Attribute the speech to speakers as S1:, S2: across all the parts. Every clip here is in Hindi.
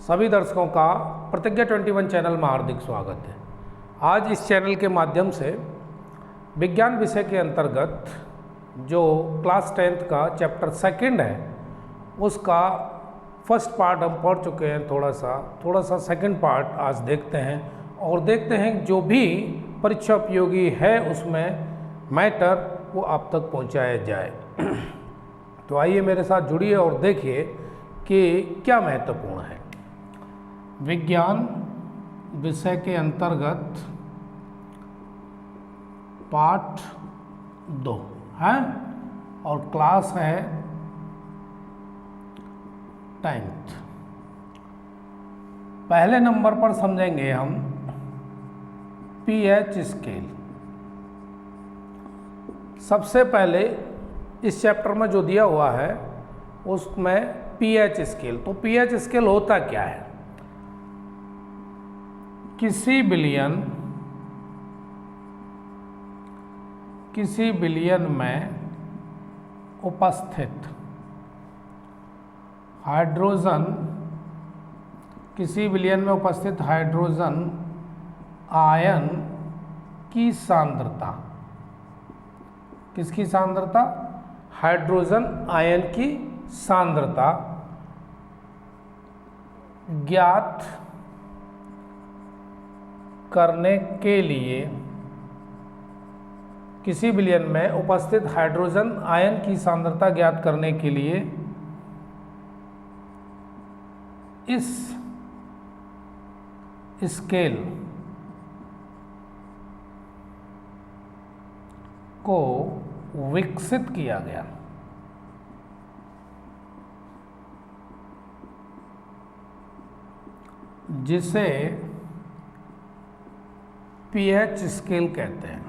S1: सभी दर्शकों का प्रतिज्ञा 21 चैनल में हार्दिक स्वागत है। आज इस चैनल के माध्यम से विज्ञान विषय के अंतर्गत जो क्लास 10th का चैप्टर सेकंड है उसका फर्स्ट पार्ट हम पढ़ चुके हैं। थोड़ा सा सेकंड पार्ट आज देखते हैं और देखते हैं जो भी परीक्षा उपयोगी है उसमें मैटर वो आप तक पहुंचाया जाए। तो आइए मेरे साथ जुड़िए और देखिए कि क्या महत्वपूर्ण है। विज्ञान विषय के अंतर्गत पाठ 2 है और क्लास है 10th। पहले नंबर पर समझेंगे हम पीएच स्केल। सबसे पहले इस चैप्टर में जो दिया हुआ है उसमें पीएच स्केल। तो पीएच स्केल होता क्या है? किसी बिलियन में उपस्थित हाइड्रोजन, किसी बिलियन में उपस्थित हाइड्रोजन आयन की सांद्रता, किसकी सांद्रता? हाइड्रोजन आयन की सांद्रता ज्ञात करने के लिए, किसी बिलियन में उपस्थित हाइड्रोजन आयन की सांद्रता ज्ञात करने के लिए इस स्केल को विकसित किया गया। जिसे पीएच स्केल कहते हैं।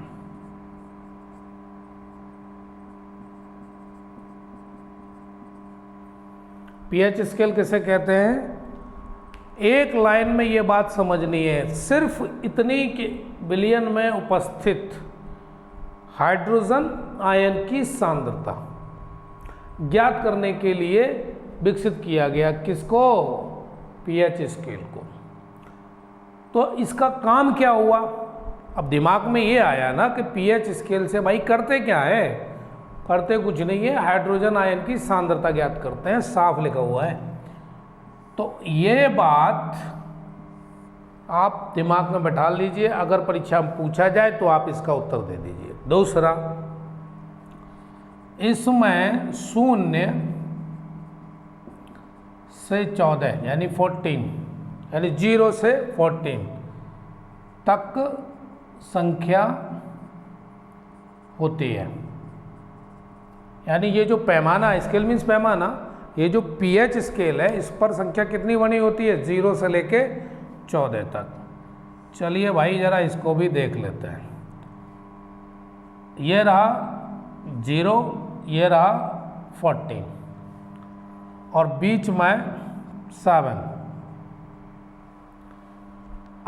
S1: पीएच स्केल किसे कहते हैं? एक लाइन में ये बात समझनी है, सिर्फ इतनी के बिलियन में उपस्थित हाइड्रोजन आयन की सांद्रता ज्ञात करने के लिए विकसित किया गया। किसको? पीएच स्केल को। तो इसका काम क्या हुआ? अब दिमाग में ये आया ना कि पीएच स्केल से भाई करते क्या है? करते कुछ नहीं है, हाइड्रोजन आयन की सांद्रता ज्ञात करते हैं, साफ लिखा हुआ है। तो ये बात आप दिमाग में बैठा लीजिए, अगर परीक्षा में पूछा जाए तो आप इसका उत्तर दे दीजिए। दूसरा, इसमें 0 से 14 यानी 14 यानी 0 से 14 तक संख्या होती है। यानी ये जो पैमाना, स्केल मीन्स पैमाना, ये जो पीएच स्केल है इस पर संख्या कितनी बनी होती है? 0 से लेके 14 तक। चलिए भाई जरा इसको भी देख लेते हैं। ये रहा 0, ये रहा 14 और बीच में 7।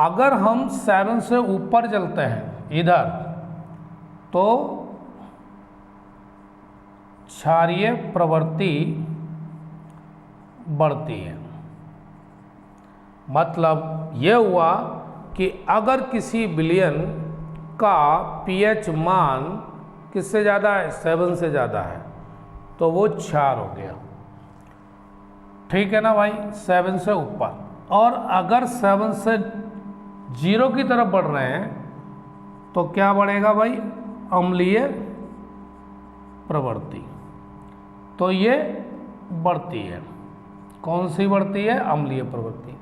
S1: अगर हम 7 से ऊपर चलते हैं इधर तो क्षारीय प्रवृत्ति बढ़ती है। मतलब यह हुआ कि अगर किसी बिलियन का पीएच मान किससे ज़्यादा है? 7 से ज़्यादा है तो वो क्षार हो गया। ठीक है ना भाई? 7 से ऊपर। और अगर 7 से 0 की तरफ बढ़ रहे हैं तो क्या बढ़ेगा भाई? अम्लीय प्रवृत्ति। तो ये बढ़ती है। कौन सी बढ़ती है? अम्लीय प्रवृत्ति।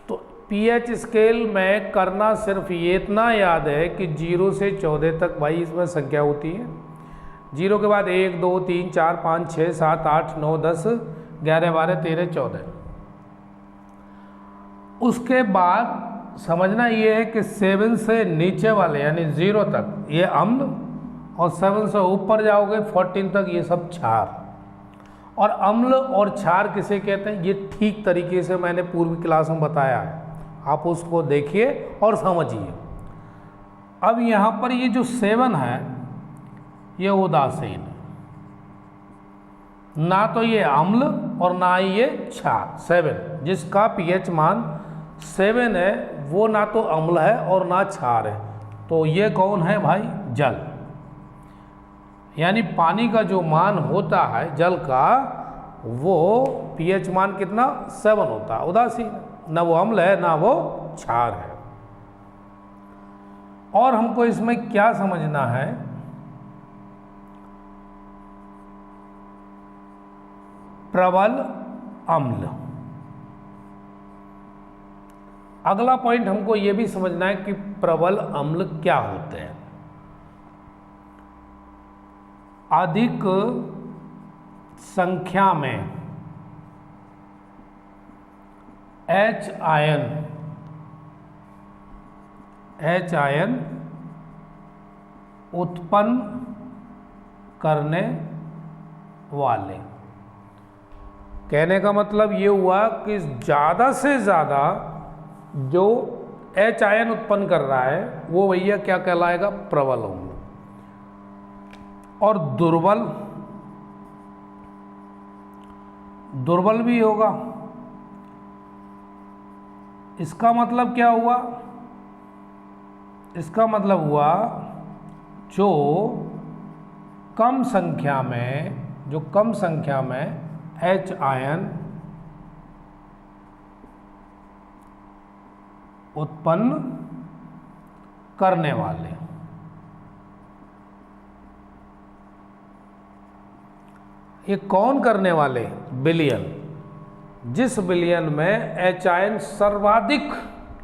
S1: तो पीएच स्केल में करना सिर्फ ये इतना याद है कि 0 से 14 तक भाई इसमें संख्या होती है। 0 के बाद 1 2 3 4 5 6 7 8 9 10 11 12 13 14। उसके बाद समझना ये है कि 7 से नीचे वाले यानी 0 तक ये अम्ल, और 7 से ऊपर जाओगे 14 तक ये सब क्षार। और अम्ल और क्षार किसे कहते हैं ये ठीक तरीके से मैंने पूर्वी क्लास में बताया है, आप उसको देखिए और समझिए। अब यहाँ पर ये जो 7 है ये उदासीन है, ना तो ये अम्ल और ना ही ये क्षार। 7 जिसका पीएच मान 7 है वो ना तो अम्ल है और ना क्षार है, तो ये कौन है भाई? जल। यानी पानी का जो मान होता है जल का, वो पीएच मान कितना? 7 होता है, उदासीन, ना वो अम्ल है ना वो क्षार है। और हमको इसमें क्या समझना है? प्रबल अम्ल। अगला पॉइंट हमको यह भी समझना है कि प्रबल अम्ल क्या होते हैं। अधिक संख्या में H आयन उत्पन्न करने वाले। कहने का मतलब ये हुआ कि ज़्यादा से ज़्यादा जो H आयन उत्पन्न कर रहा है वो भैया क्या कहलाएगा? प्रबल अम्ल। और दुर्बल भी होगा। इसका मतलब क्या हुआ? इसका मतलब हुआ जो कम संख्या में H आयन उत्पन्न करने वाले। ये कौन करने वाले? विलयन। जिस विलयन में H आयन सर्वाधिक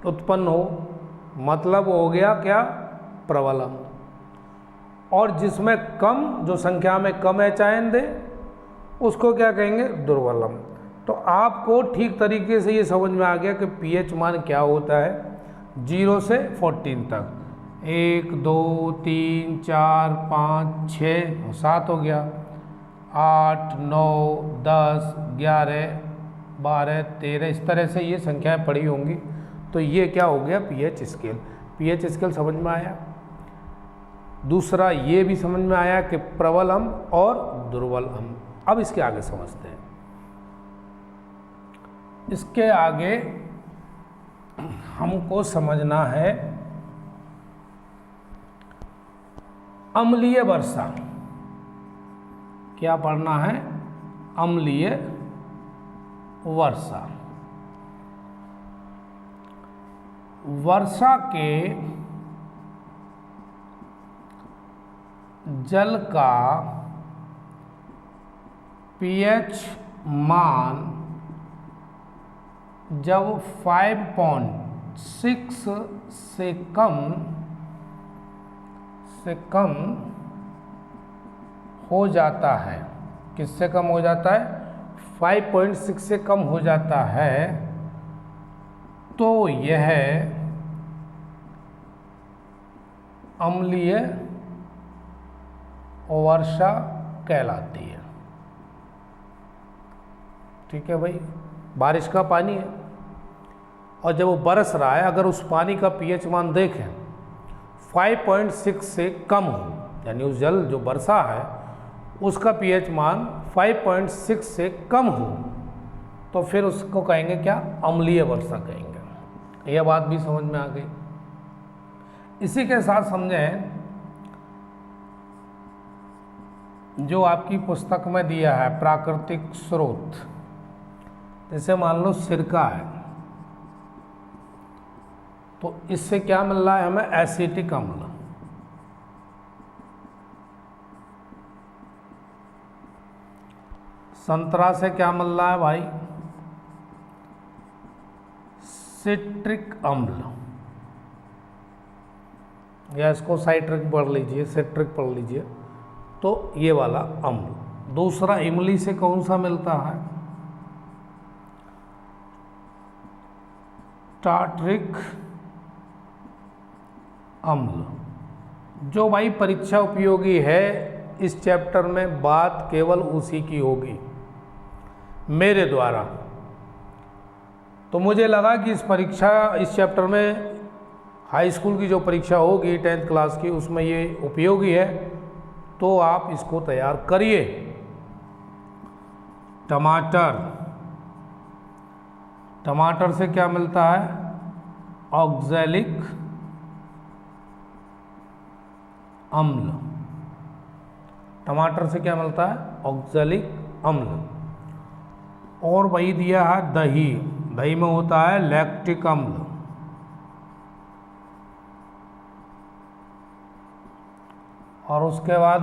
S1: उत्पन्न हो, मतलब हो गया क्या? प्रबल अम्ल। और जिसमें कम, जो संख्या में कम H आयन दे, उसको क्या कहेंगे? दुर्बल अम्ल। तो आपको ठीक तरीके से ये समझ में आ गया कि पीएच मान क्या होता है 0 से 14 तक। 1 2 3 4 5 6 7 हो गया, 8 9 10 11 12 13, इस तरह से ये संख्याएं पड़ी होंगी। तो ये क्या हो गया? PH scale. पीएच स्केल समझ में आया। दूसरा ये भी समझ में आया कि प्रबल अम्ल और दुर्बल अम्ल। अब इसके आगे समझते हैं। इसके आगे हमको समझना है अम्लीय वर्षा। क्या पढ़ना है? अम्लीय वर्षा। वर्षा के जल का पीएच मान जब 5.6 से कम हो जाता है। किससे कम हो जाता है? 5.6 से कम हो जाता है, तो यह अम्लीय वर्षा कहलाती है। ठीक है भाई, बारिश का पानी है और जब वो बरस रहा है, अगर उस पानी का पीएच मान देखें 5.6 से कम हो, यानी उस जल जो बरसा है उसका पीएच मान 5.6 से कम हो, तो फिर उसको कहेंगे क्या? अम्लीय वर्षा कहेंगे। यह बात भी समझ में आ गई। इसी के साथ समझें, जो आपकी पुस्तक में दिया है प्राकृतिक स्रोत, जैसे मान लो सिरका है, तो इससे क्या मिल रहा है हमें? एसिटिक अम्ल। संतरा से क्या मिल रहा है भाई? सिट्रिक अम्ल, या इसको साइट्रिक पढ़ लीजिए, सिट्रिक पढ़ लीजिए। तो ये वाला अम्ल। दूसरा इमली से कौन सा मिलता है? टार्ट्रिक अम्ल, जो भाई परीक्षा उपयोगी है। इस चैप्टर में बात केवल उसी की होगी मेरे द्वारा। तो मुझे लगा कि इस चैप्टर में हाई स्कूल की जो परीक्षा होगी 10th क्लास की, उसमें ये उपयोगी है, तो आप इसको तैयार करिए। टमाटर, टमाटर से क्या मिलता है? ऑक्जेलिक अम्ल। टमाटर से क्या मिलता है? ऑक्जेलिक अम्ल। और वही दिया है दही, दही में होता है लैक्टिक अम्ल। और उसके बाद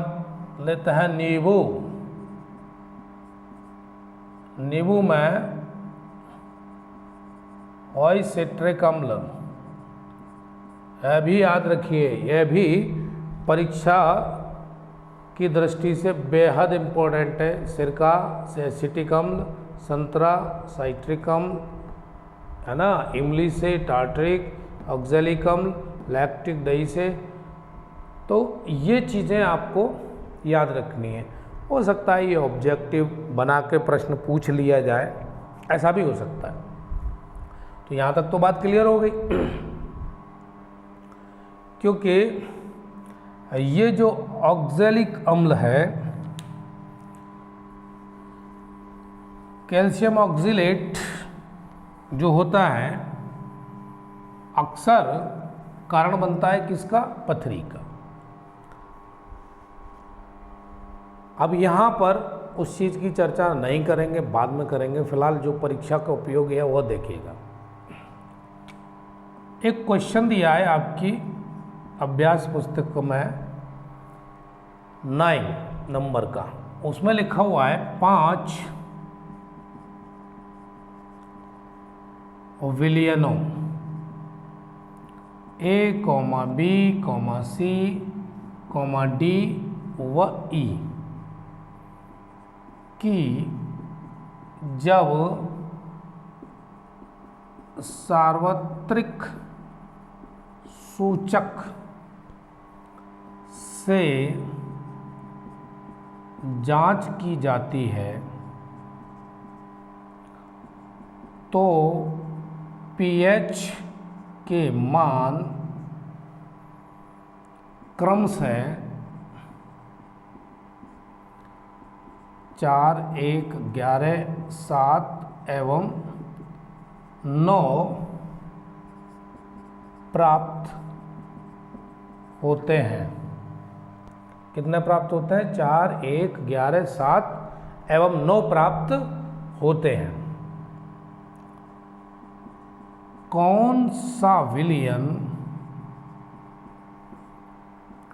S1: लेते हैं नींबू, नींबू में वही सिट्रिक अम्ल। यह भी याद रखिए, यह भी परीक्षा की दृष्टि से बेहद इम्पोर्टेंट है। सिरका से एसिटिक अम्ल, संतरा साइट्रिक अम्ल, है ना, इमली से टार्टरिक, ऑक्जेलिक अम्ल, लैक्टिक दही से। तो ये चीज़ें आपको याद रखनी है। हो सकता है ये ऑब्जेक्टिव बना के प्रश्न पूछ लिया जाए, ऐसा भी हो सकता है। तो यहाँ तक तो बात क्लियर हो गई। क्योंकि ये जो ऑक्जेलिक अम्ल है, कैल्शियम ऑक्जिलेट जो होता है, अक्सर कारण बनता है किसका? पथरी का। अब यहाँ पर उस चीज़ की चर्चा नहीं करेंगे, बाद में करेंगे। फिलहाल जो परीक्षा का उपयोग है वह देखिएगा। एक क्वेश्चन दिया है आपकी अभ्यास पुस्तक में 9 नंबर का, उसमें लिखा हुआ है 5 विलियनों A, B, C, D व E कि जब सार्वत्रिक सूचक से जांच की जाती है तो pH के मान क्रमशः 4, 1, 11, 7 एवं 9 प्राप्त होते हैं। कितने प्राप्त होते हैं? 4, 1, 11, 7 एवं 9 प्राप्त होते हैं। कौन सा विलयन,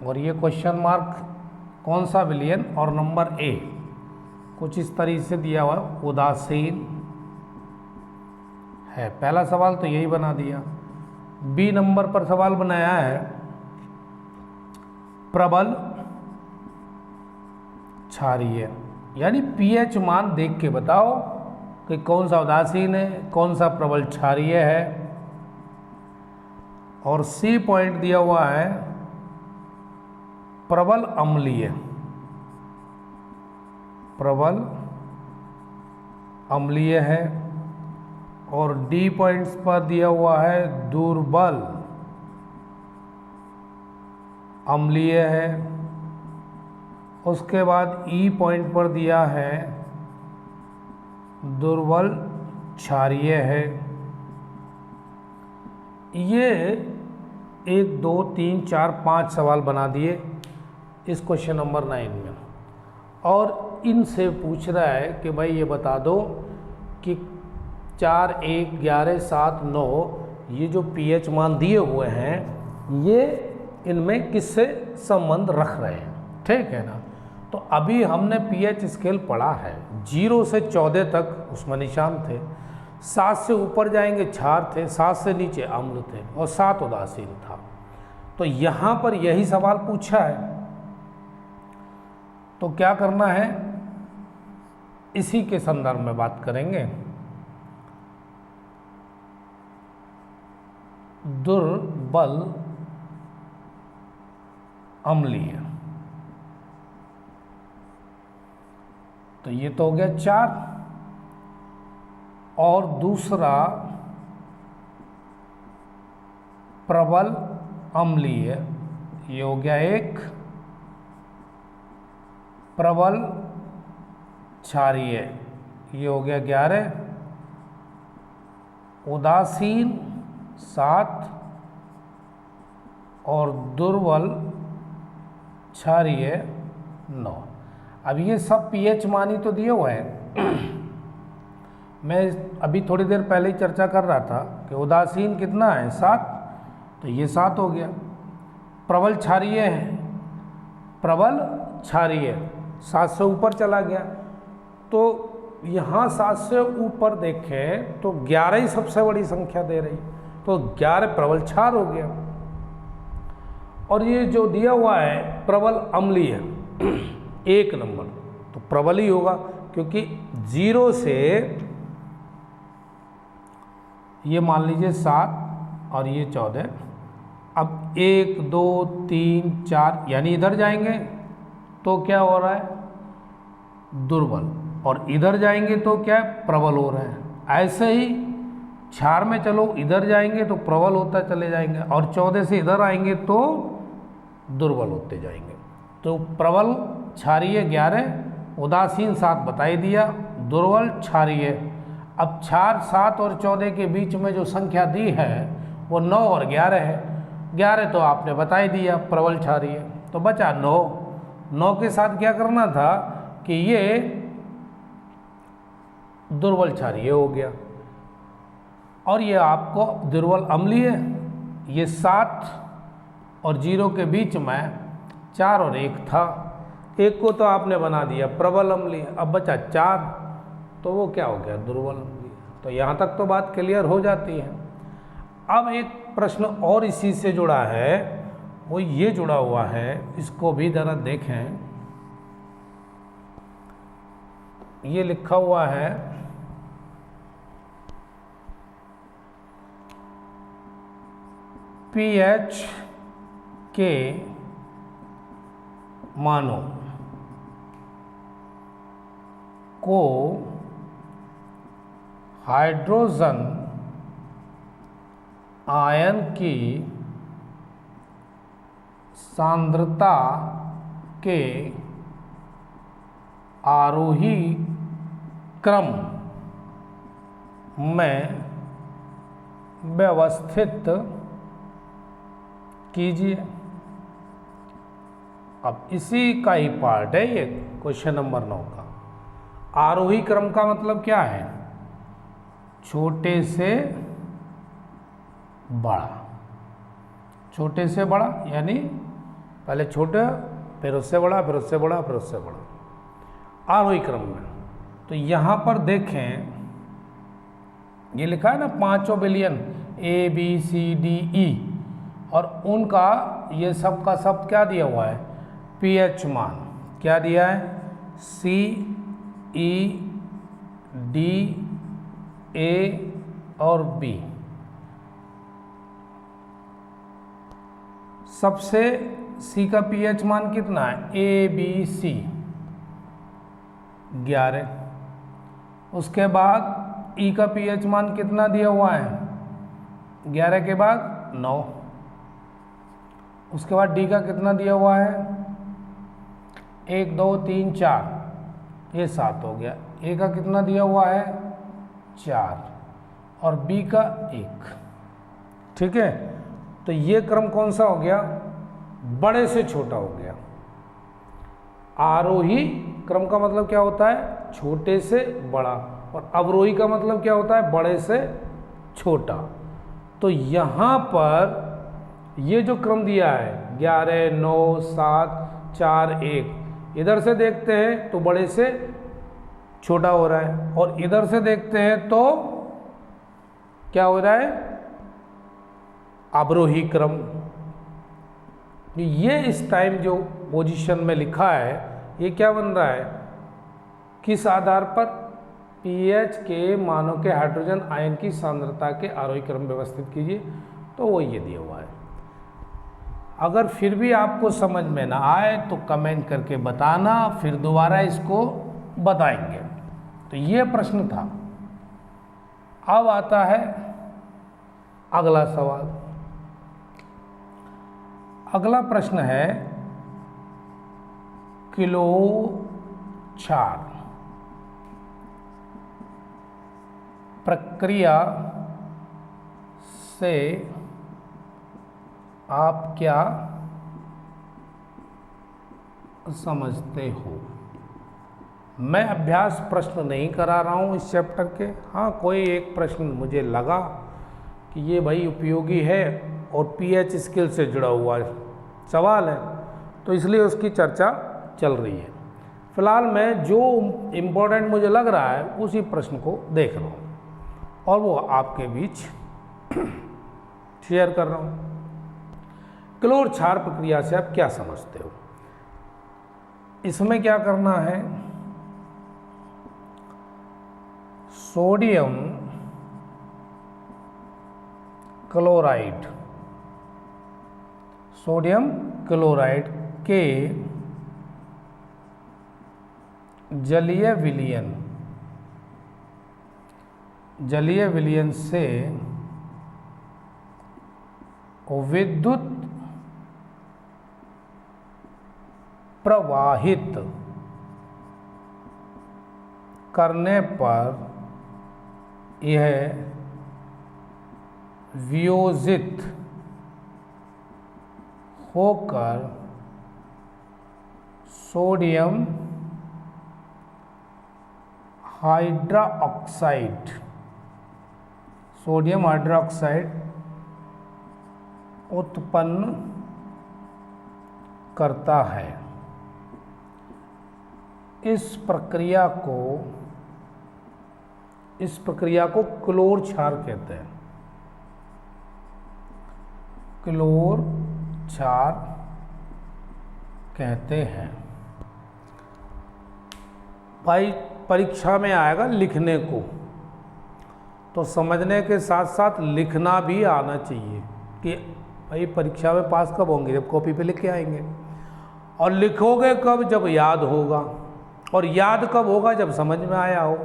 S1: और ये क्वेश्चन मार्क, कौन सा विलयन, और नंबर ए कुछ इस तरीके से दिया हुआ उदासीन है। पहला सवाल तो यही बना दिया। बी नंबर पर सवाल बनाया है प्रबल क्षारीय, यानी पीएच मान देख के बताओ कि कौन सा उदासीन है, कौन सा प्रबल क्षारीय है। और सी पॉइंट दिया हुआ है प्रबल अम्लीय, प्रबल अम्लीय है। और डी पॉइंट्स पर दिया हुआ है दुर्बल अम्लीय है। उसके बाद ई पॉइंट पर दिया है दुर्बल क्षारीय है। ये 1, 2, 3, 4, 5 सवाल बना दिए इस क्वेश्चन नंबर 9 में। और इनसे पूछ रहा है कि भाई ये बता दो कि 4, 1, 11, 7, 9 ये जो पीएच मान दिए हुए हैं ये इनमें किससे संबंध रख रहे हैं, ठीक है ना। तो अभी हमने पीएच स्केल पढ़ा है, 0 से 14 तक उसमें निशान थे, 7 से ऊपर जाएंगे क्षार थे, 7 से नीचे अम्ल थे और 7 उदासीन था। तो यहाँ पर यही सवाल पूछा है, तो क्या करना है, इसी के संदर्भ में बात करेंगे। दुर्बल अम्लीय, तो ये तो हो गया 4। और दूसरा प्रबल अम्लीय, ये हो गया 1। प्रबल क्षारीय ये हो गया 11, उदासीन 7 और दुर्बल क्षारीय 9। अब ये सब पीएच मान ही तो दिए हुए हैं। मैं अभी थोड़ी देर पहले ही चर्चा कर रहा था कि उदासीन कितना है 7, तो ये 7 हो गया। प्रबल क्षारीय है, प्रबल क्षारीय 7 से ऊपर चला गया, तो यहाँ 7 से ऊपर देखें तो 11 ही सबसे बड़ी संख्या दे रही, तो 11 प्रबल क्षार हो गया। और ये जो दिया हुआ है प्रबल अम्लीय 1 नंबर, तो प्रबल ही होगा, क्योंकि 0 से ये मान लीजिए 7 और ये 14। अब 1 2 3 4 यानी इधर जाएंगे तो क्या हो रहा है दुर्बल, और इधर जाएंगे तो क्या प्रबल हो रहा है। ऐसे ही क्षार में चलो इधर जाएंगे तो प्रबल होता चले जाएंगे, और 14 से इधर आएंगे तो दुर्बल होते जाएंगे। तो प्रबल क्षारीय 11, उदासीन 7 बता ही दिया, दुर्बल क्षारीय। अब क्षार 7 और 14 के बीच में जो संख्या दी है वो 9 और 11 है। 11 तो आपने बता ही दिया प्रबल क्षारीय, तो बचा 9। 9 के साथ क्या करना था कि ये दुर्बल क्षारीय हो गया, और ये आपको दुर्बल अम्लीय, ये 7 और 0 के बीच में 4 और 1 था, 1 को तो आपने बना दिया प्रबल अम्लीय, अब बचा 4, तो वो क्या हो गया दुर्बल अम्लीय। तो यहाँ तक तो बात क्लियर हो जाती है। अब एक प्रश्न और इसी से जुड़ा है, वो ये जुड़ा हुआ है, इसको भी जरा देखें। ये लिखा हुआ है पीएच के मानों को हाइड्रोजन आयन की सांद्रता के आरोही क्रम में व्यवस्थित कीजिए। अब इसी का ही पार्ट है ये क्वेश्चन नंबर 9 का। आरोही क्रम का मतलब क्या है? छोटे से बड़ा, छोटे से बड़ा, यानी पहले छोटा फिर उससे बड़ा, फिर उससे बड़ा, फिर उससे बड़ा, आरोही क्रम में। तो यहाँ पर देखें, ये लिखा है ना 5 बिलियन ABCDE, और उनका ये सब का सब क्या दिया हुआ है? पीएच मान क्या दिया है? CE D A और B। सबसे C का पीएच मान कितना है? ABC 11। उसके बाद E का पीएच मान कितना दिया हुआ है? 11 के बाद 9। उसके बाद D का कितना दिया हुआ है? 1 2 3 4, ये 7 हो गया। A का कितना दिया हुआ है? 4, और B का 1। ठीक है, तो ये क्रम कौन सा हो गया? बड़े से छोटा हो गया। आरोही क्रम का मतलब क्या होता है? छोटे से बड़ा, और अवरोही का मतलब क्या होता है? बड़े से छोटा। तो यहाँ पर ये जो क्रम दिया है 11 9 7 4 1, इधर से देखते हैं तो बड़े से छोटा हो रहा है, और इधर से देखते हैं तो क्या हो रहा है? अवरोही क्रम। ये इस टाइम जो पोजीशन में लिखा है, ये क्या बन रहा है? किस आधार पर? पीएच के मानों के हाइड्रोजन आयन की सांद्रता के आरोही क्रम व्यवस्थित कीजिए, तो वो ये दिया हुआ है। अगर फिर भी आपको समझ में ना आए तो कमेंट करके बताना, फिर दोबारा इसको बताएंगे। तो ये प्रश्न था। अब आता है अगला सवाल। अगला प्रश्न है किलो क्षार प्रक्रिया से आप क्या समझते हो। मैं अभ्यास प्रश्न नहीं करा रहा हूँ इस चैप्टर के। हाँ, कोई एक प्रश्न मुझे लगा कि ये भाई उपयोगी है और पीएच स्किल से जुड़ा हुआ सवाल है, तो इसलिए उसकी चर्चा चल रही है। फिलहाल मैं जो इम्पोर्टेंट मुझे लग रहा है उसी प्रश्न को देख रहा हूँ और वो आपके बीच शेयर कर रहा हूँ। क्लोर क्षार प्रक्रिया से आप क्या समझते हो। इसमें क्या करना है, सोडियम क्लोराइड के जलीय विलयन से विद्युत प्रवाहित करने पर यह वियोजित होकर सोडियम हाइड्रोक्साइड उत्पन्न करता है। इस प्रक्रिया को क्लोर क्षार कहते हैं। क्लोर क्षार कहते हैं। भाई परीक्षा में आएगा लिखने को, तो समझने के साथ साथ लिखना भी आना चाहिए कि भाई परीक्षा में पास कब होंगे, जब कॉपी पे लिख के आएंगे। और लिखोगे कब, जब याद होगा, और याद कब होगा, जब समझ में आया हो।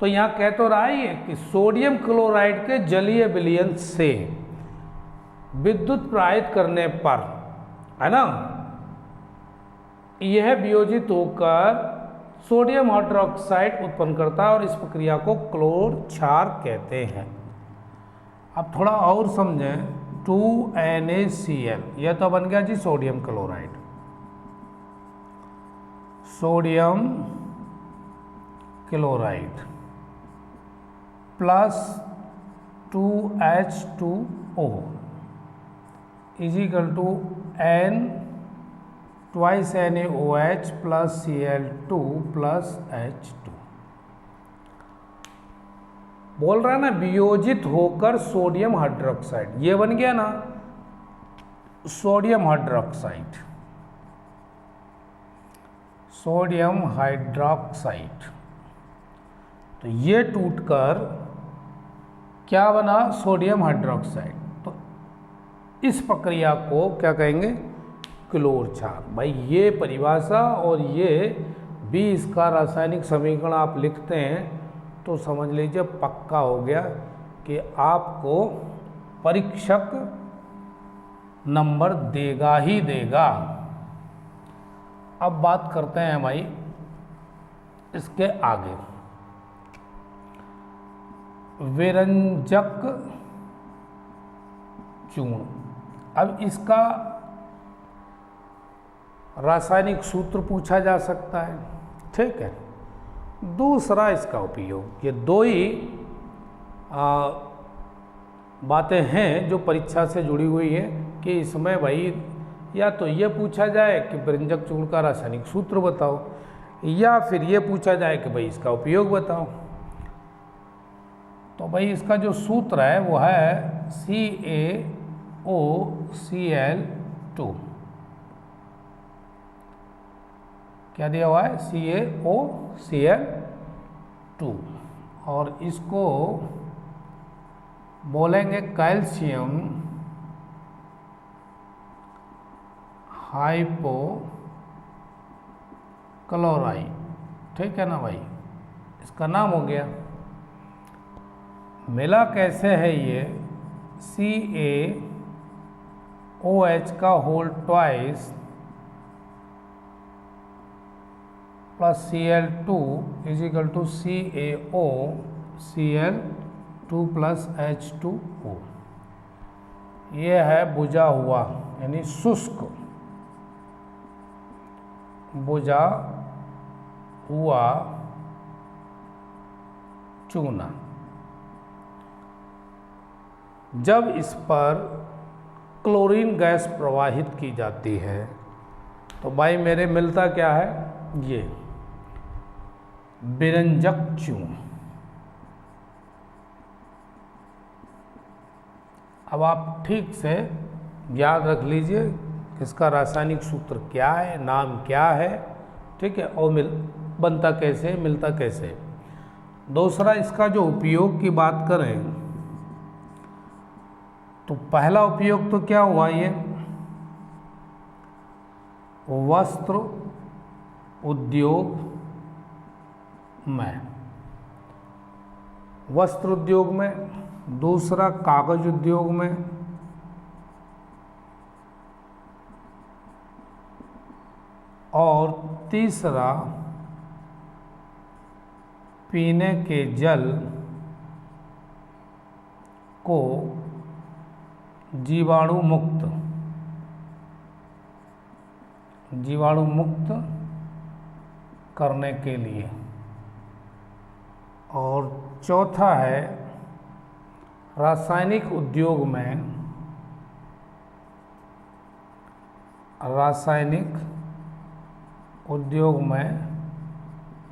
S1: तो यहाँ कह तो रहा है कि सोडियम क्लोराइड के जलीय विलयन से विद्युत प्रवाहित करने पर, है ना, यह वियोजित होकर सोडियम हाइड्रोक्साइड उत्पन्न करता है और इस प्रक्रिया को क्लोर क्षार कहते हैं। अब थोड़ा और समझें, 2NaCl, यह तो बन गया जी sodium chloride. Sodium chloride plus 2H2O is equal to N twice NaOH plus Cl2 plus H2। बोल रहा है ना वियोजित होकर सोडियम हाइड्रोक्साइड, ये बन गया ना सोडियम हाइड्रोक्साइड। तो ये टूटकर क्या बना, सोडियम हाइड्रोक्साइड। तो इस प्रक्रिया को क्या कहेंगे, क्लोर क्षार। भाई ये परिभाषा और ये भी इसका रासायनिक समीकरण आप लिखते हैं तो समझ लीजिए पक्का हो गया कि आपको परीक्षक नंबर देगा ही देगा। अब बात करते हैं भाई इसके आगे, विरंजक चूर्ण। अब इसका रासायनिक सूत्र पूछा जा सकता है, ठीक है। दूसरा इसका उपयोग, ये दो ही बातें हैं जो परीक्षा से जुड़ी हुई है कि इसमें भाई या तो ये पूछा जाए कि विरंजक चूर्ण का रासायनिक सूत्र बताओ, या फिर ये पूछा जाए कि भाई इसका उपयोग बताओ। तो भाई इसका जो सूत्र है वो है CaOCl2। क्या दिया हुआ है, CaOCl2, और इसको बोलेंगे कैल्शियम हाइपोक्लोराइड, ठीक है ना भाई, इसका नाम हो गया। मिला कैसे है ये, CaOH का whole twice plus Cl2 is equal to CaO Cl2+H2O। ये है बुझा हुआ यानी शुष्क, बुझा हुआ चूना। जब इस पर क्लोरीन गैस प्रवाहित की जाती है तो भाई मेरे मिलता क्या है, ये विरंजक चूर्ण। अब आप ठीक से याद रख लीजिए इसका रासायनिक सूत्र क्या है, नाम क्या है, ठीक है, और बनता कैसे, मिलता कैसे। दूसरा, इसका जो उपयोग की बात करें तो पहला उपयोग तो क्या हुआ, ये वस्त्र उद्योग में, वस्त्र उद्योग में। दूसरा, कागज उद्योग में। और तीसरा, पीने के जल को जीवाणु मुक्त करने के लिए। और चौथा है, रासायनिक उद्योग में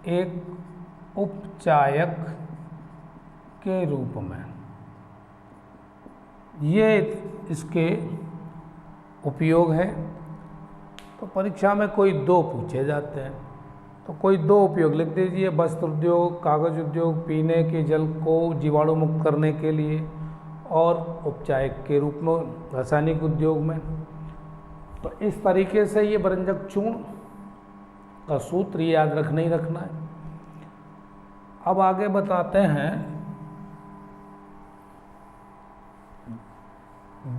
S1: एक उपचायक के रूप में। ये इसके उपयोग है। तो परीक्षा में कोई दो पूछे जाते हैं, तो कोई दो उपयोग लिख दीजिए, वस्त्र उद्योग, कागज उद्योग, पीने के जल को जीवाणु मुक्त करने के लिए, और उपचायक के रूप में रासायनिक उद्योग में। तो इस तरीके से ये विरंजक चूर्ण का सूत्र याद रखना ही रखना है। अब आगे बताते हैं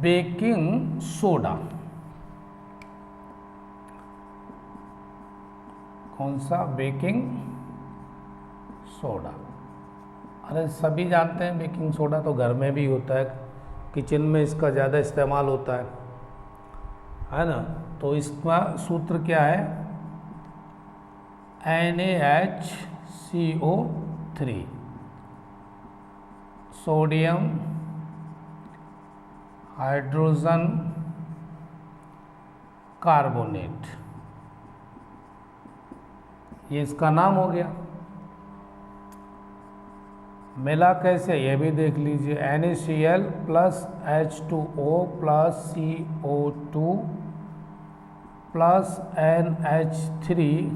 S1: बेकिंग सोडा। कौन सा? Baking soda. अरे सभी जानते हैं बेकिंग सोडा तो घर में भी होता है, किचन में इसका ज़्यादा इस्तेमाल होता है ना। तो इसका सूत्र क्या है? NaHCO3, सोडियम हाइड्रोजन कार्बोनेट, ये इसका नाम हो गया। मिला कैसे, ये भी देख लीजिए, NaCl plus H2O plus CO2 plus NH3।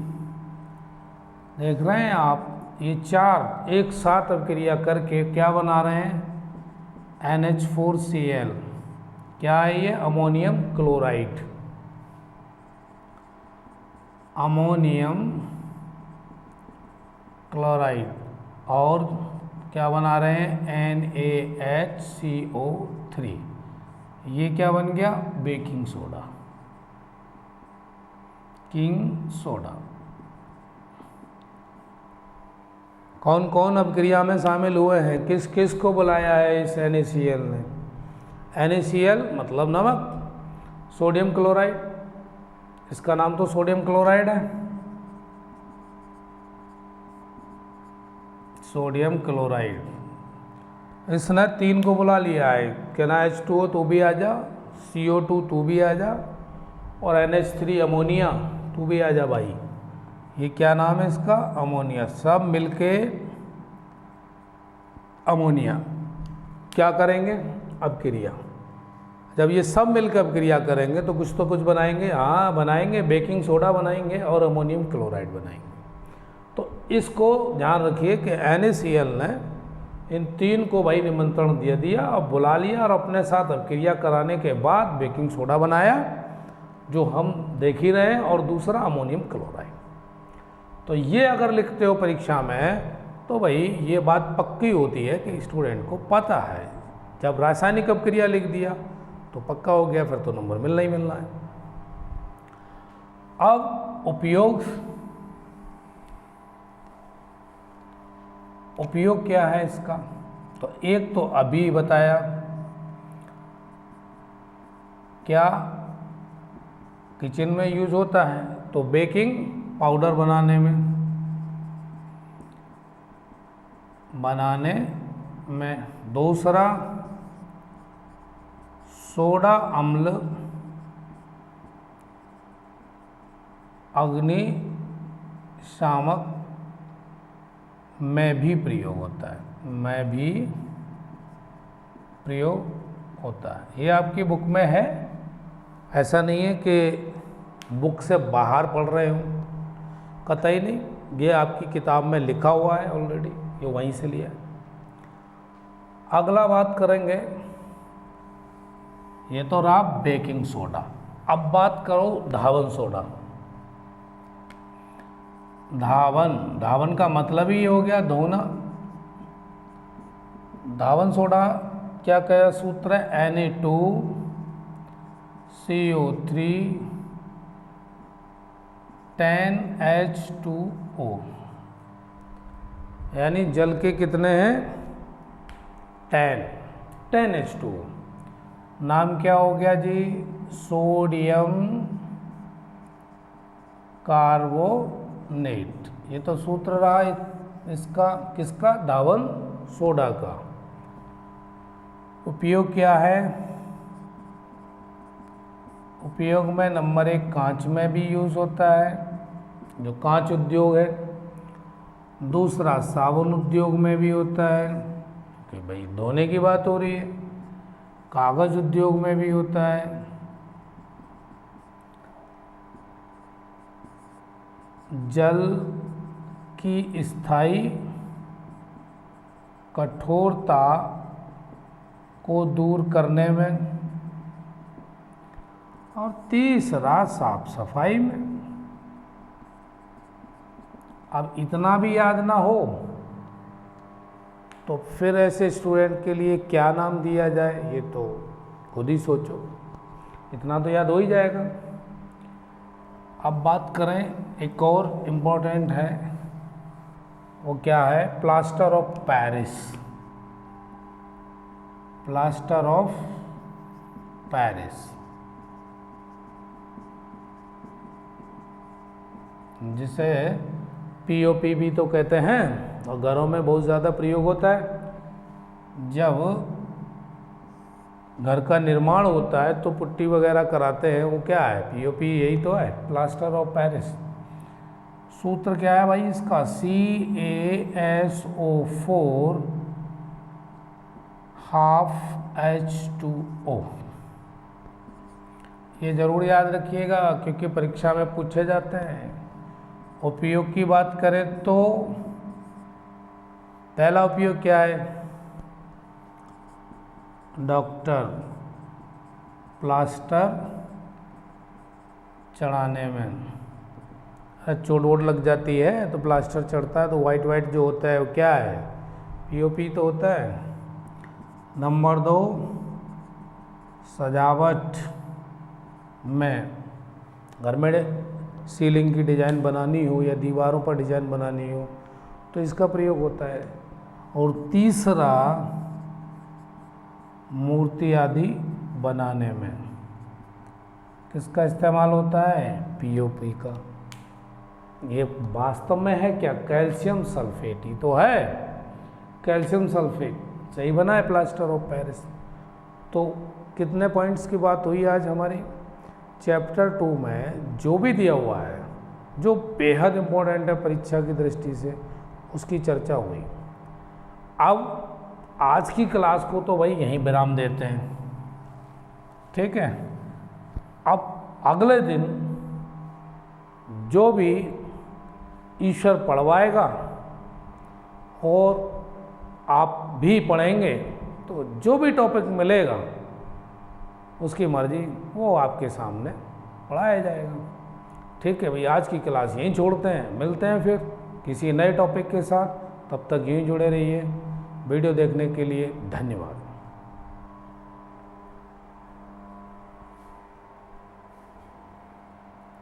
S1: देख रहे हैं आप, ये चार एक साथ अभिक्रिया करके क्या बना रहे हैं? NH4Cl। क्या है ये? Ammonium chloride. Ammonium chloride. और क्या बना रहे हैं? NaHCO3। ये क्या बन गया? Baking soda, king soda. कौन कौन अभिक्रिया में शामिल हुए हैं? किस किस को बुलाया है इस NaCl ने? NaCl मतलब नमक, सोडियम क्लोराइड, इसका नाम तो सोडियम क्लोराइड है, सोडियम क्लोराइड। इसने तीन को बुला लिया है, कहना H2O तो भी आ जा, CO2 तू भी आ जा, और NH3 अमोनिया तू भी आ जा भाई। ये क्या नाम है इसका? अमोनिया। सब मिलके अमोनिया क्या करेंगे? अभिक्रिया। जब ये सब मिलकर अभिक्रिया करेंगे तो कुछ बनाएंगे। हाँ बनाएंगे, बेकिंग सोडा बनाएंगे और अमोनियम क्लोराइड बनाएंगे। तो इसको ध्यान रखिए कि NaCl ने इन तीन को भाई निमंत्रण दे दिया और बुला लिया और अपने साथ अभिक्रिया कराने के बाद बेकिंग सोडा बनाया, जो हम देख ही रहे हैं, और दूसरा अमोनियम क्लोराइड। तो ये अगर लिखते हो परीक्षा में तो भाई ये बात पक्की होती है कि स्टूडेंट को पता है। जब रासायनिक अभिक्रिया लिख दिया तो पक्का हो गया, फिर तो नंबर मिलना ही मिलना है। अब उपयोग क्या है इसका? तो एक तो अभी बताया, क्या किचन में यूज होता है, तो बेकिंग पाउडर बनाने में। दूसरा सोडा अम्ल अग्निशामक में भी प्रयोग होता है, ये आपकी बुक में है, ऐसा नहीं है कि बुक से बाहर पढ़ रहे हो, कतई नहीं, ये आपकी किताब में लिखा हुआ है ऑलरेडी, ये वहीं से लिया है। अगला बात करेंगे, ये तो रहा बेकिंग सोडा। अब बात करो धावन सोडा। धावन का मतलब ही हो गया धोना। धावन सोडा क्या कह सूत्र है? Na2CO3 10H2O, यानी जल के कितने हैं? 10H2O। नाम क्या हो गया जी? Sodium carbonate. ये तो सूत्र रहा इसका, किसका? धावन सोडा का। उपयोग क्या है? उपयोग में नंबर 1 कांच में भी यूज होता है, जो कांच उद्योग है। दूसरा साबुन उद्योग में भी होता है, कि भाई धोने की बात हो रही है। कागज उद्योग में भी होता है। जल की स्थायी कठोरता को दूर करने में। और तीसरा साफ सफाई में। अब इतना भी याद ना हो तो फिर ऐसे स्टूडेंट के लिए क्या नाम दिया जाए, ये तो खुद ही सोचो, इतना तो याद हो ही जाएगा। अब बात करें, एक और इम्पोर्टेंट है, वो क्या है? Plaster of Paris. Plaster of Paris, जिसे पीओपी भी तो कहते हैं, और घरों में बहुत ज़्यादा प्रयोग होता है। जब घर का निर्माण होता है तो पुट्टी वगैरह कराते हैं, वो क्या है? पीओपी, यही तो है, प्लास्टर ऑफ पेरिस। सूत्र क्या है भाई इसका? CaSO4 12H2O। ये जरूर याद रखिएगा, क्योंकि परीक्षा में पूछे जाते हैं। उपयोग की बात करें तो पहला उपयोग क्या है? डॉक्टर प्लास्टर चढ़ाने में। चोट वोट लग जाती है तो प्लास्टर चढ़ता है, तो वाइट वाइट जो होता है वो क्या है? पीओपी तो होता है। नंबर 2, सजावट में, घर में सीलिंग की डिज़ाइन बनानी हो या दीवारों पर डिज़ाइन बनानी हो तो इसका प्रयोग होता है। और तीसरा, मूर्ति आदि बनाने में किसका इस्तेमाल होता है? पीओपी का। ये वास्तव में है क्या? कैल्शियम सल्फेट ही तो है, कैल्शियम सल्फेट। सही बना है प्लास्टर ऑफ पेरिस। तो कितने पॉइंट्स की बात हुई आज हमारी? चैप्टर 2 में जो भी दिया हुआ है, जो बेहद इम्पोर्टेंट है परीक्षा की दृष्टि से, उसकी चर्चा हुई। अब आज की क्लास को तो भाई यहीं विराम देते हैं, ठीक है। अब अगले दिन जो भी ईश्वर पढ़वाएगा और आप भी पढ़ेंगे, तो जो भी टॉपिक मिलेगा उसकी मर्जी, वो आपके सामने पढ़ाया जाएगा, ठीक है भाई। आज की क्लास यहीं छोड़ते हैं, मिलते हैं फिर किसी नए टॉपिक के साथ। तब तक यहीं जुड़े रहिए। वीडियो देखने के लिए धन्यवाद।